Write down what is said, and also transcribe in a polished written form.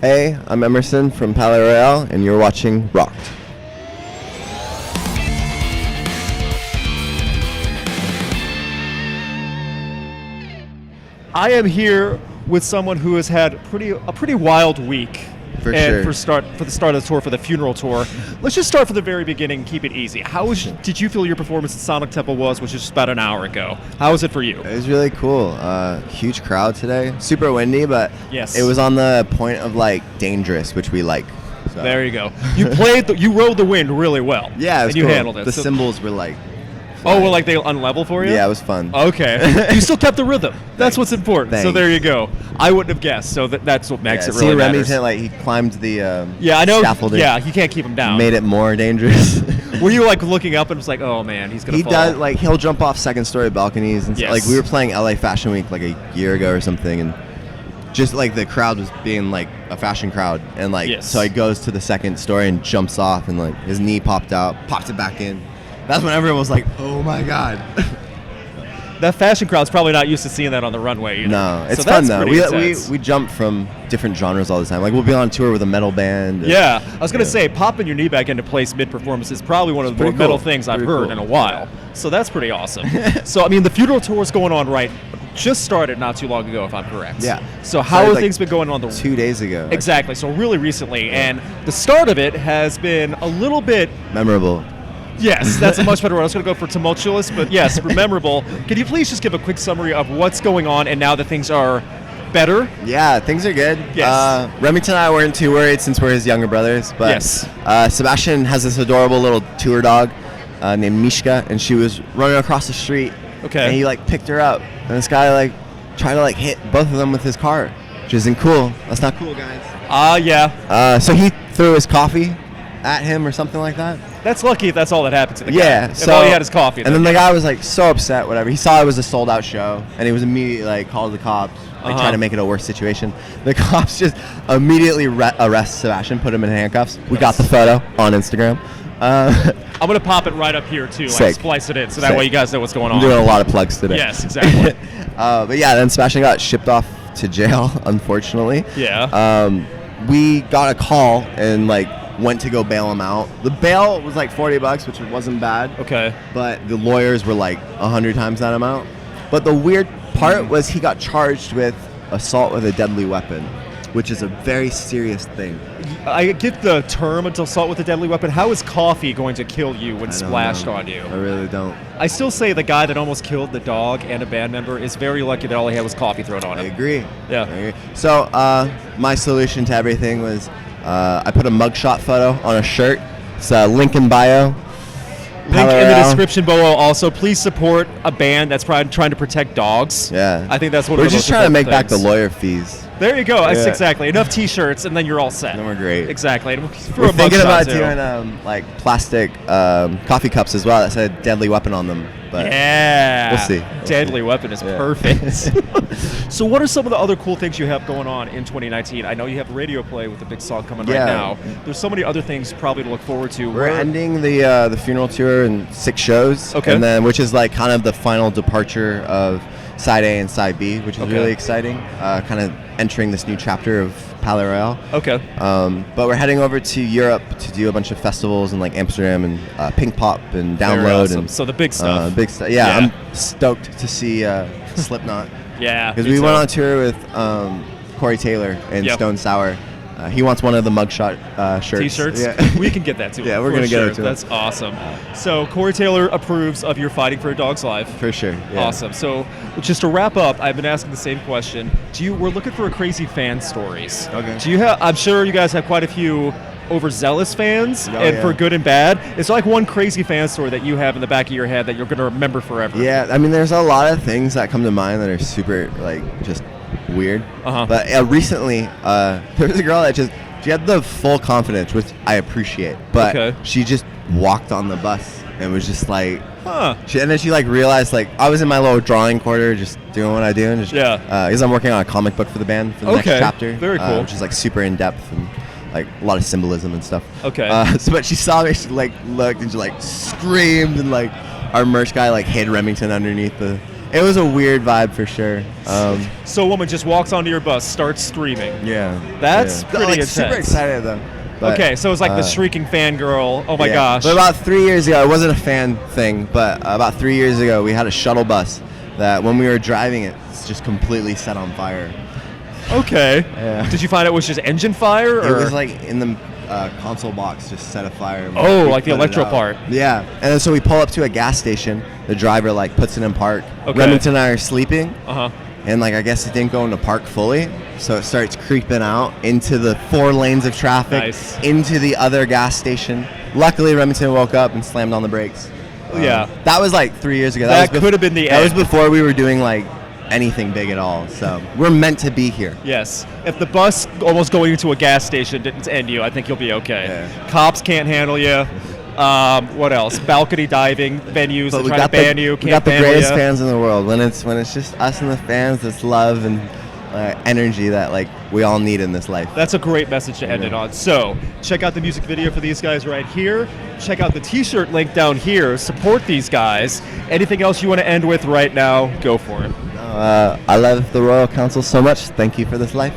Hey, I'm Emerson from Palais Royale, and you're watching Rocked. I am here with someone who has had a pretty wild week. For and sure. For the start of the tour, for the funeral tour. Let's just start from the very beginning and keep it easy. Did you feel your performance at Sonic Temple was just about an hour ago? How was it for you? It was really cool. Huge crowd today. Super windy, but yes, it was on the point of like dangerous, which we like. So. There you go. You you rode the wind really well. Yeah, it was and you cool. handled it. The cymbals were like. Oh, well, like they unlevel for you? Yeah, it was fun. Okay. You still kept the rhythm. That's what's important. Thanks. So there you go. I wouldn't have guessed. So that's what makes it really see, matters. Remington, like he climbed the I know. scaffolding. Yeah, you can't keep him down. Made it more dangerous. Were you like looking up and was like, oh man, he's gonna fall? He does, like he'll jump off second story balconies and yes. like we were playing LA Fashion Week like a year ago or something, and just like the crowd was being like a fashion crowd, and like yes. so he goes to the second story and jumps off, and like his knee popped it back in. That's when everyone was like, oh my god. That fashion crowd's probably not used to seeing that on the runway either. No, it's so fun that's though. We jump from different genres all the time. Like we'll be on tour with a metal band. Yeah, I was gonna say popping your knee back into place mid-performance is probably one of the more metal things I've heard in a while. So that's pretty awesome. So I mean, the funeral tour is going on just started not too long ago, if I'm correct. Yeah. So how have things been going on 2 days ago? Exactly. So really recently, and the start of it has been a little bit memorable. Yes, that's a much better word. I was going to go for tumultuous, but yes, memorable. Could you please just give a quick summary of what's going on and now that things are better? Yeah, things are good. Yes. Remington and I weren't too worried since we're his younger brothers, but yes. Sebastian has this adorable little tour dog named Mishka, and she was running across the street. Okay. And he like picked her up, and this guy like tried to like hit both of them with his car, which isn't cool. That's not cool, guys. Yeah. So he threw his coffee at him or something like that. That's lucky if that's all that happened to the guy. Yeah, if so all he had is coffee. And then the guy was like so upset, whatever. He saw it was a sold out show, and he was immediately like called the cops, like trying to make it a worse situation. The cops just immediately arrest Sebastian, put him in handcuffs. We got the photo on Instagram. I'm gonna pop it right up here too, like splice it in, so that way you guys know what's going on. I'm doing a lot of plugs today. Yes, exactly. But yeah, then Sebastian got shipped off to jail, unfortunately. Yeah. We got a call and like went to go bail him out. The bail was like $40, which wasn't bad. Okay. But the lawyers were like 100 times that amount. But the weird part was he got charged with assault with a deadly weapon, which is a very serious thing. I get the term assault with a deadly weapon. How is coffee going to kill you when splashed on you? I really don't. I still say the guy that almost killed the dog and a band member is very lucky that all he had was coffee thrown on him. I agree. Yeah. I agree. So my solution to everything was I put a mugshot photo on a shirt. It's link in bio. Link in the description below. Also, please support a band that's trying to protect dogs. Yeah. I think that's one We're of the just most trying to make important back the things. lawyer fees. There you go. That's Yeah. exactly. Enough T-shirts, and then you're all set. Then we're great. Exactly. And We're thinking about too. doing like plastic coffee cups as well that said deadly weapon on them. But yeah. We'll see. Deadly weapon is perfect. So what are some of the other cool things you have going on in 2019? I know you have radio play with the big song coming right now. There's so many other things probably to look forward to. We're ending the funeral tour in 6 shows. Okay. And then, which is like kind of the final departure of Side A and Side B, which is really exciting. Kind of entering this new chapter of Palais Royale. Okay. But we're heading over to Europe to do a bunch of festivals in like Amsterdam and Pink Pop and Download. Awesome. And So the big stuff. Big stuff. Yeah, I'm stoked to see Slipknot. Yeah. Because we went on tour with Corey Taylor and Stone Sour. He wants one of the Mugshot shirts. T-shirts? Yeah. We can get that too. Yeah, we're going to get it to him. That's awesome. So Corey Taylor approves of your Fighting for a Dog's Life. For sure. Yeah. Awesome. So just to wrap up, I've been asking the same question. We're looking for crazy fan stories. Okay. I'm sure you guys have quite a few overzealous fans, for good and bad. It's like one crazy fan story that you have in the back of your head that you're going to remember forever. Yeah, I mean, there's a lot of things that come to mind that are super, like, just weird. But she was a girl that she had the full confidence, which I appreciate, but she just walked on the bus and was just like, and then she like realized, like, I was in my little drawing corner just doing what I do, and just because I'm working on a comic book for the band for the next chapter. Very cool. Which is like super in depth and like a lot of symbolism and stuff. But she saw me, she like looked and she like screamed, and like our merch guy like hid Remington underneath the It was a weird vibe for sure. So a woman just walks onto your bus, starts screaming. Yeah. That's pretty intense. Super excited though. But, okay, so it was like the shrieking fangirl. Oh my gosh. But about 3 years ago, it wasn't a fan thing, but about 3 years ago, we had a shuttle bus that when we were driving it, it's just completely set on fire. Okay. Yeah. Did you find it was just engine fire? Or? It was like in the console box, just set afire. Oh, like the electro part. Yeah. And then so we pull up to a gas station. The driver like puts it in park. Okay. Remington and I are sleeping. Uh-huh. And like I guess it didn't go into park fully, so it starts creeping out into the 4 lanes of traffic, into the other gas station. Luckily, Remington woke up and slammed on the brakes. Yeah. That was like 3 years ago. That could have been the end. That was before we were doing like anything big at all. So we're meant to be here. Yes. If the bus almost going into a gas station didn't end you, I think you'll be okay. Yeah. Cops can't handle you. What else? Balcony diving venues that try to ban you. We got the greatest fans in the world. When it's just us and the fans, this love and energy that like we all need in this life. That's a great message to end it on. So check out the music video for these guys right here. Check out the t-shirt link down here. Support these guys. Anything else you want to end with right now, go for it. I love the Royal Council so much. Thank you for this life.